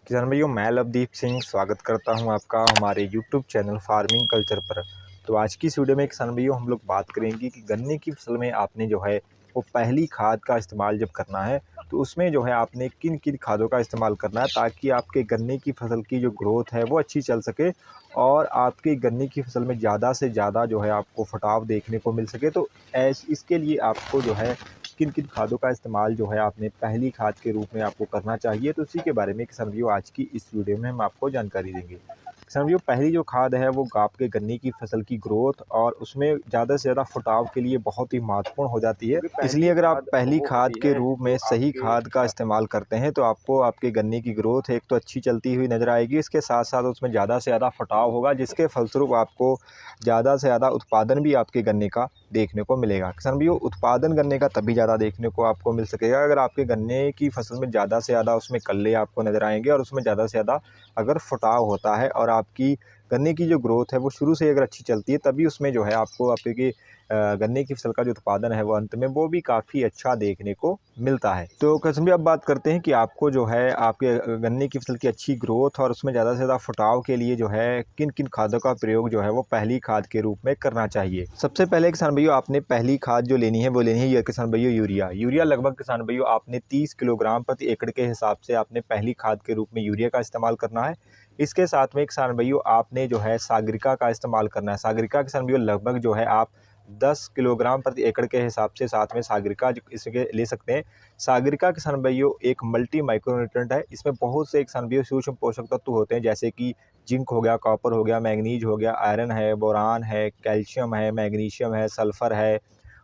किसान भाइयों, मैं लवदीप सिंह स्वागत करता हूं आपका हमारे यूट्यूब चैनल फार्मिंग कल्चर पर। तो आज की इस वीडियो में किसान भाइयों हम लोग बात करेंगे कि गन्ने की फसल में आपने जो है वो पहली खाद का इस्तेमाल जब करना है तो उसमें जो है आपने किन किन खादों का इस्तेमाल करना है ताकि आपके गन्ने की फसल की जो ग्रोथ है वो अच्छी चल सके और आपकी गन्ने की फसल में ज़्यादा से ज़्यादा जो है आपको फटाव देखने को मिल सके। तो इसके लिए आपको जो है किन किन खादों का इस्तेमाल जो है आपने पहली खाद के रूप में आपको करना चाहिए, तो उसी के बारे में किसान भाइयों आज की इस वीडियो में हम आपको जानकारी देंगे। किसान भाइयों, पहली जो खाद है वो आपके गन्ने की फसल की ग्रोथ और उसमें ज़्यादा से ज़्यादा फुटाव के लिए बहुत ही महत्वपूर्ण हो जाती है। इसलिए अगर आप पहली खाद के रूप में सही खाद का इस्तेमाल करते हैं तो आपको आपके गन्ने की ग्रोथ एक तो अच्छी चलती हुई नज़र आएगी, इसके साथ साथ उसमें ज़्यादा से ज़्यादा फटाव होगा जिसके फलस्वरूप आपको ज़्यादा से ज़्यादा उत्पादन भी आपके गन्ने का देखने को मिलेगा। किसान भाइयों, उत्पादन गन्ने का तभी ज़्यादा देखने को आपको मिल सकेगा अगर आपके गन्ने की फसल में ज़्यादा से ज़्यादा उसमें कल्ले आपको नज़र आएंगे और उसमें ज़्यादा से ज़्यादा अगर फुटाव होता है और आपकी गन्ने की जो ग्रोथ है वो शुरू से अगर अच्छी चलती है तभी उसमें जो है आपको आपकी गन्ने की फसल का जो उत्पादन है वो अंत में वो भी काफ़ी अच्छा देखने को मिलता है। तो किसान भाई, अब बात करते हैं कि आपको जो है आपके गन्ने की फसल की अच्छी ग्रोथ और उसमें ज़्यादा से ज़्यादा फुटाव के लिए जो है किन किन खादों का प्रयोग जो है वो पहली खाद के रूप में करना चाहिए। सबसे पहले किसान भाइयों, आपने पहली खाद जो लेनी है वो लेनी है किसान भाइयों यूरिया लगभग किसान भाइयों आपने 30 किलोग्राम प्रति एकड़ के हिसाब से आपने पहली खाद के रूप में यूरिया का इस्तेमाल करना है। इसके साथ में किसान भाइयों आपने जो है सागरिका का इस्तेमाल करना है। सागरिका किसान भाइयों लगभग जो है आप 10 किलोग्राम प्रति एकड़ के हिसाब से साथ में सागरिका इसके ले सकते हैं। सागरिका किसान भाइयों एक मल्टी माइक्रो न्यूट्रिएंट है। इसमें बहुत से किसान भाइयों सूक्ष्म पोषक तत्व होते हैं जैसे कि जिंक हो गया, कॉपर हो गया, मैग्नीज हो गया, आयरन है, बोरान है, कैल्शियम है, मैग्नीशियम है, सल्फर है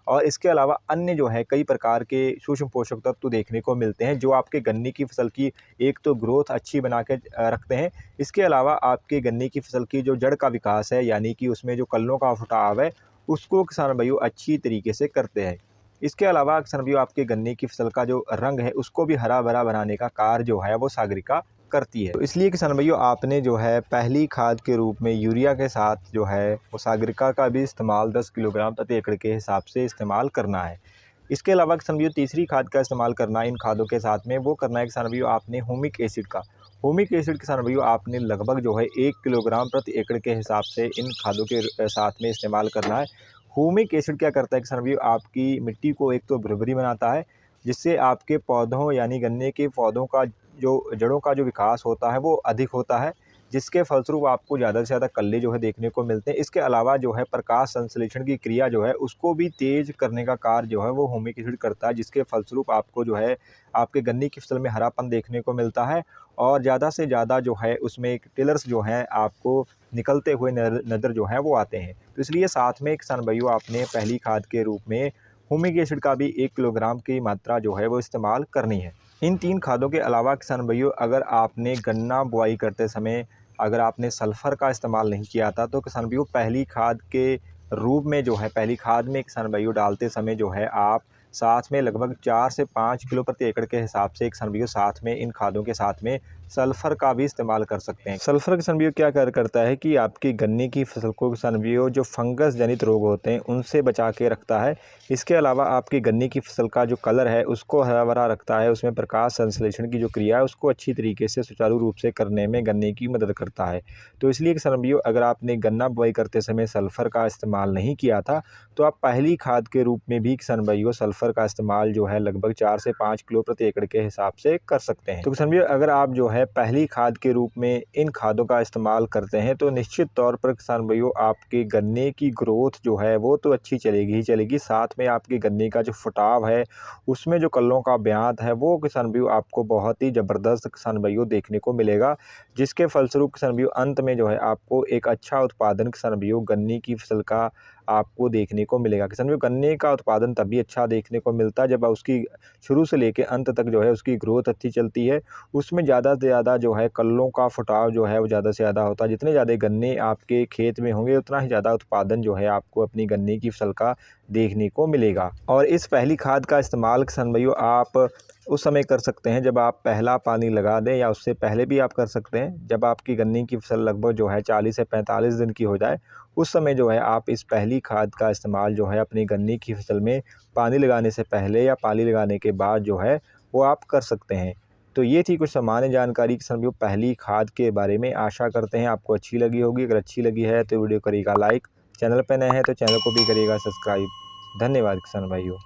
और इसके अलावा अन्य जो है कई प्रकार के सूक्ष्म पोषक तत्व देखने को मिलते हैं जो आपके गन्ने की फसल की एक तो ग्रोथ अच्छी बना के रखते हैं। इसके अलावा आपके गन्ने की फसल की जो जड़ का विकास है यानी कि उसमें जो कल्लों का फुटाव है उसको किसान भाइयों अच्छी तरीके से करते हैं। इसके अलावा किसान भाइयों आपके गन्ने की फसल का जो रंग है उसको भी हरा भरा बनाने का कार्य जो है वो सागरिका करती है। तो इसलिए किसान भाइयों आपने जो है पहली खाद के रूप में यूरिया के साथ जो है वो सागरिका का भी इस्तेमाल 10 किलोग्राम प्रति एकड़ के हिसाब से इस्तेमाल करना है। इसके अलावा किसान भाइयों तीसरी खाद का इस्तेमाल करना है इन खादों के साथ में, वो करना है किसान भाइयों आपने ह्यूमिक एसिड का। ह्यूमिक एसिड किसान भाइयों आपने लगभग जो है 1 किलोग्राम प्रति एकड़ के हिसाब से इन खादों के साथ में इस्तेमाल करना है। ह्यूमिक एसिड क्या करता है किसान भाइयों, आपकी मिट्टी को एक तो भुरभुरी बनाता है जिससे आपके पौधों यानी गन्ने के पौधों का जो जड़ों का जो विकास होता है वो अधिक होता है जिसके फलस्वरूप आपको ज़्यादा से ज़्यादा कल्ले जो है देखने को मिलते हैं। इसके अलावा जो है प्रकाश संश्लेषण की क्रिया जो है उसको भी तेज़ करने का कार्य जो है वो ह्यूमिक एसिड करता है जिसके फलस्वरूप आपको जो है आपके गन्ने की फसल में हरापन देखने को मिलता है और ज़्यादा से ज़्यादा जो है उसमें टिलर्स जो हैं आपको निकलते हुए नज़र जो है वो आते हैं। तो इसलिए साथ में किसान भाइयों आपने पहली खाद के रूप में ह्यूमिक एसिड का भी 1 किलोग्राम की मात्रा जो है वो इस्तेमाल करनी है। इन 3 खादों के अलावा किसान भाइयों अगर आपने गन्ना बुआई करते समय अगर आपने सल्फ़र का इस्तेमाल नहीं किया था तो किसान भाइयों पहली खाद के रूप में जो है पहली खाद में किसान भाइयों डालते समय जो है आप साथ में लगभग 4 से 5 किलो प्रति एकड़ के हिसाब से किसान भाइयों साथ में इन खादों के साथ में सल्फ़र का भी इस्तेमाल कर सकते हैं। सल्फ़र किसान भाइयों क्या कार्य करता है कि आपकी गन्ने की फसल को किसान भाइयों जो फंगस जनित रोग होते हैं उनसे बचा के रखता है। इसके अलावा आपकी गन्ने की फसल का जो कलर है उसको हरा भरा रखता है, उसमें प्रकाश संश्लेषण की जो क्रिया है उसको अच्छी तरीके से सुचारू रूप से करने में गन्ने की मदद करता है। तो इसलिए किसान भाइयों अगर आपने गन्ना बुआई करते समय सल्फ़र का इस्तेमाल नहीं किया था तो आप पहली खाद के रूप में भी किसान भाइयों सल्फ़र का इस्तेमाल जो है लगभग 4 से 5 किलो प्रति एकड़ के हिसाब से कर सकते हैं। तो किसान भाइयों अगर आप जो है पहली खाद के रूप में इन खादों का इस्तेमाल करते हैं तो निश्चित तौर पर किसान भाइयों आपके गन्ने की ग्रोथ जो है वो तो अच्छी चलेगी ही चलेगी, साथ में आपके गन्ने का जो फुटाव है उसमें जो कल्लों का ब्यात है वो किसान भाइयों आपको बहुत ही ज़बरदस्त किसान भाइयों देखने को मिलेगा जिसके फलस्वरूप किसान भाइयों अंत में जो है आपको एक अच्छा उत्पादन किसान भाइयों गन्ने की फसल का आपको देखने को मिलेगा। किसान भाइयों गन्ने का उत्पादन तभी अच्छा देखने को मिलता है जब उसकी शुरू से लेकर अंत तक जो है उसकी ग्रोथ अच्छी चलती है, उसमें ज़्यादा से ज़्यादा जो है कल्लों का फुटाव जो है वो ज़्यादा से ज़्यादा होता है। जितने ज़्यादा गन्ने आपके खेत में होंगे उतना ही ज़्यादा उत्पादन जो है आपको अपनी गन्ने की फसल का देखने को मिलेगा। और इस पहली खाद का इस्तेमाल किसान भाइयों आप उस समय कर सकते हैं जब आप पहला पानी लगा दें या उससे पहले भी आप कर सकते हैं। जब आपकी गन्ने की फसल लगभग जो है 40 से 45 दिन की हो जाए उस समय जो है आप इस पहली खाद का इस्तेमाल जो है अपनी गन्ने की फसल में पानी लगाने से पहले या पानी लगाने के बाद जो है वो आप कर सकते हैं। तो ये थी कुछ सामान्य जानकारी किसान भाइयों पहली खाद के बारे में। आशा करते हैं आपको अच्छी लगी होगी। अगर अच्छी लगी है तो वीडियो करिएगा लाइक, चैनल पर नए हैं तो चैनल को भी करिएगा सब्सक्राइब। धन्यवाद किसान भाइयों।